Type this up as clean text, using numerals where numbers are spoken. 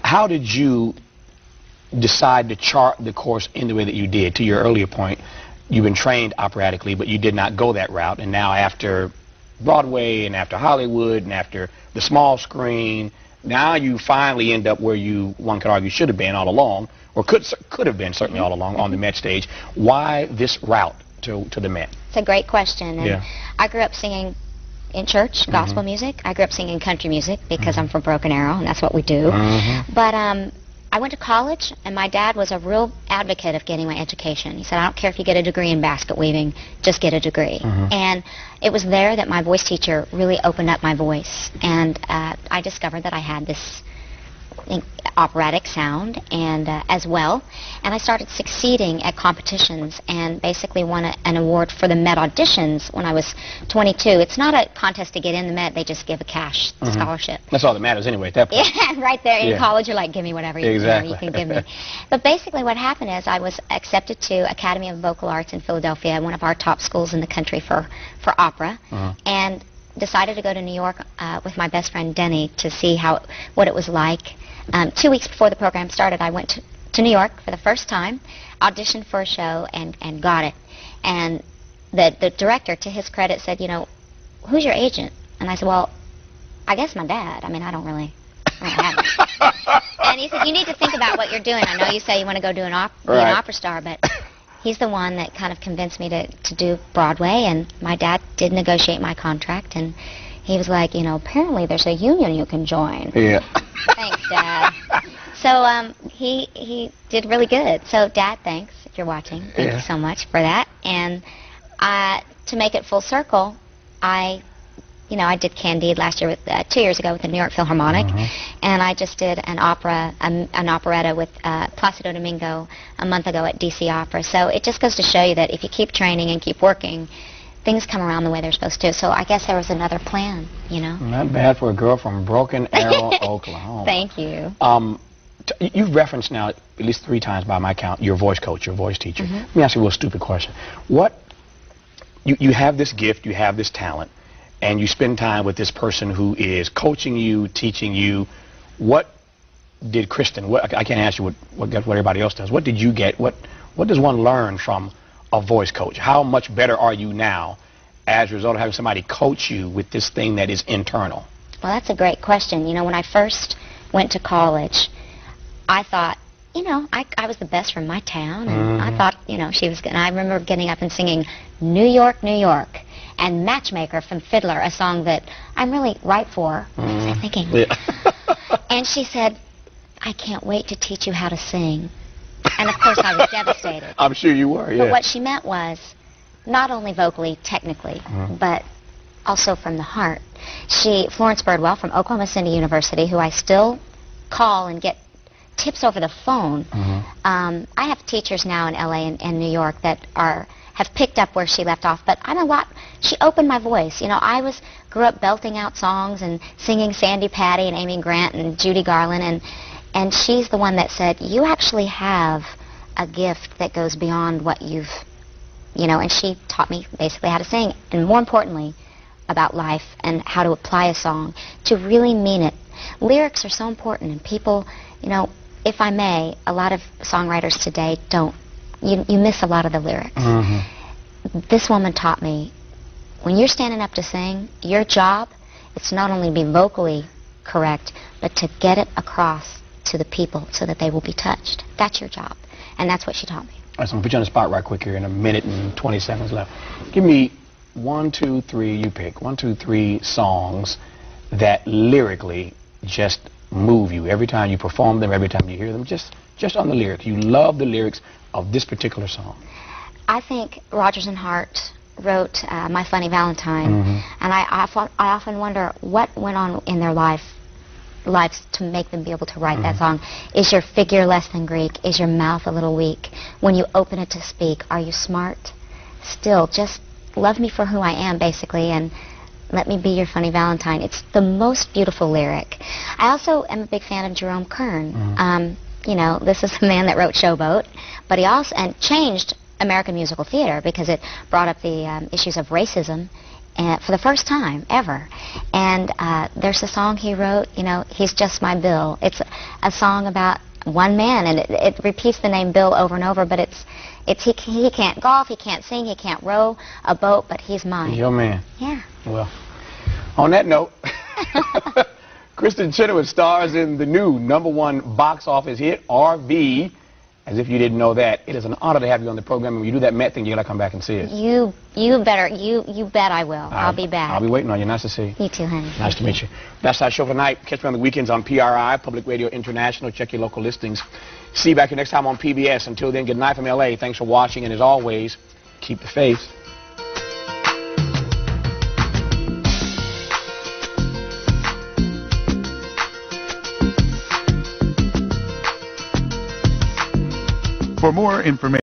How did you decide to chart the course in the way that you did? To your earlier point, you've been trained operatically, but you did not go that route. And now after Broadway and after Hollywood and after the small screen, now you finally end up where one could argue should have been all along, or could have been certainly all along on the Met stage. Why this route to the Met? It's a great question. And Yeah. I grew up singing in church, gospel music. I grew up singing country music because I'm from Broken Arrow, and that's what we do. But I went to college, and my dad was a real advocate of getting my education. He said, I don't care if you get a degree in basket weaving, just get a degree. And it was there that my voice teacher really opened up my voice. And I discovered that I had this operatic sound and as well, and I started succeeding at competitions and basically won an award for the Met auditions when I was 22. It's not a contest to get in the Met, they just give a cash scholarship. That's all that matters anyway at that point. Yeah, right there in college you're like, give me whatever you can give me. But basically what happened is I was accepted to Academy of Vocal Arts in Philadelphia, one of our top schools in the country for opera, and decided to go to New York with my best friend Denny to see what it was like. 2 weeks before the program started, I went to New York for the first time, auditioned for a show, and got it. And the director, to his credit, said, you know, who's your agent? And I said, well, I guess my dad. I mean, I don't really have it. And he said, you need to think about what you're doing. I know you say you want to go do be an opera star, but he's the one that kind of convinced me to do Broadway, and my dad did negotiate my contract, and he was like, you know, apparently there's a union you can join. Yeah. Thanks, Dad. So he did really good. So, Dad, thanks if you're watching. Thank you so much for that. And to make it full circle, I did Candide last year, 2 years ago with the New York Philharmonic, and I just did an operetta with Placido Domingo a month ago at DC Opera. So it just goes to show you that if you keep training and keep working, things come around the way they're supposed to. So I guess there was another plan, you know. Not bad for a girl from Broken Arrow, Oklahoma. Thank you. You've referenced now at least 3 times by my count your voice coach, your voice teacher. Let me ask you a little stupid question. You have this gift, you have this talent, and you spend time with this person who is coaching you, teaching you. What did Kristin, I can't ask you what everybody else does. What did you get? What does one learn from a voice coach? How much better are you now as a result of having somebody coach you with this thing that is internal? Well, that's a great question. You know, when I first went to college, I thought, you know, I was the best from my town, and I thought, you know, she was good. And I remember getting up and singing New York, New York, and Matchmaker from Fiddler, a song that I'm really right for. What was I thinking? Yeah. And she said, I can't wait to teach you how to sing. And of course I was devastated. I'm sure you were, yeah. But what she meant was not only vocally, technically, but also from the heart. Florence Birdwell from Oklahoma City University, who I still call and get tips over the phone. I have teachers now in LA and New York that have picked up where she left off, but she opened my voice. You know, grew up belting out songs and singing Sandy Patty and Amy Grant and Judy Garland, and she's the one that said, you actually have a gift that goes beyond what you know, and she taught me basically how to sing, and more importantly, about life and how to apply a song to really mean it. Lyrics are so important, and people, you know, if I may, a lot of songwriters today you miss a lot of the lyrics. This woman taught me, when you're standing up to sing, your job, it's not only to be vocally correct, but to get it across to the people so that they will be touched. That's your job, and that's what she taught me. All right, so I'm going to put you on the spot right quick here in a minute and 20 seconds left. Give me 1, 2, 3, you pick, 1, 2, 3 songs that lyrically just move you every time you perform them, every time you hear them, just on the lyrics. You love the lyrics of this particular song. I think Rodgers and Hart wrote My Funny Valentine, and I often wonder what went on in their lives to make them be able to write that song. Is your figure less than Greek? Is your mouth a little weak? When you open it to speak, are you smart? Still, just love me for who I am, basically, and let me be your funny Valentine. It's the most beautiful lyric. I also am a big fan of Jerome Kern. You know, this is the man that wrote Showboat, but he also changed American musical theater because it brought up the issues of racism and for the first time ever. And there's a song he wrote, you know, He's Just My Bill. It's a song about one man, and it repeats the name Bill over and over, but he can't golf, he can't sing, he can't row a boat, but he's mine. He's your man. Yeah. Well, on that note, Kristin Chenoweth stars in the new #1 box office hit, RV. As if you didn't know that. It is an honor to have you on the program. And when you do that Met thing, you gotta come back and see it. You bet I will. I'll be back. I'll be waiting on you. Nice to see you. You too, honey. Nice to meet you. That's our show for tonight. Catch me on the weekends on PRI, Public Radio International. Check your local listings. See you back here next time on PBS. Until then, good night from LA. Thanks for watching, and as always, keep the faith. For more information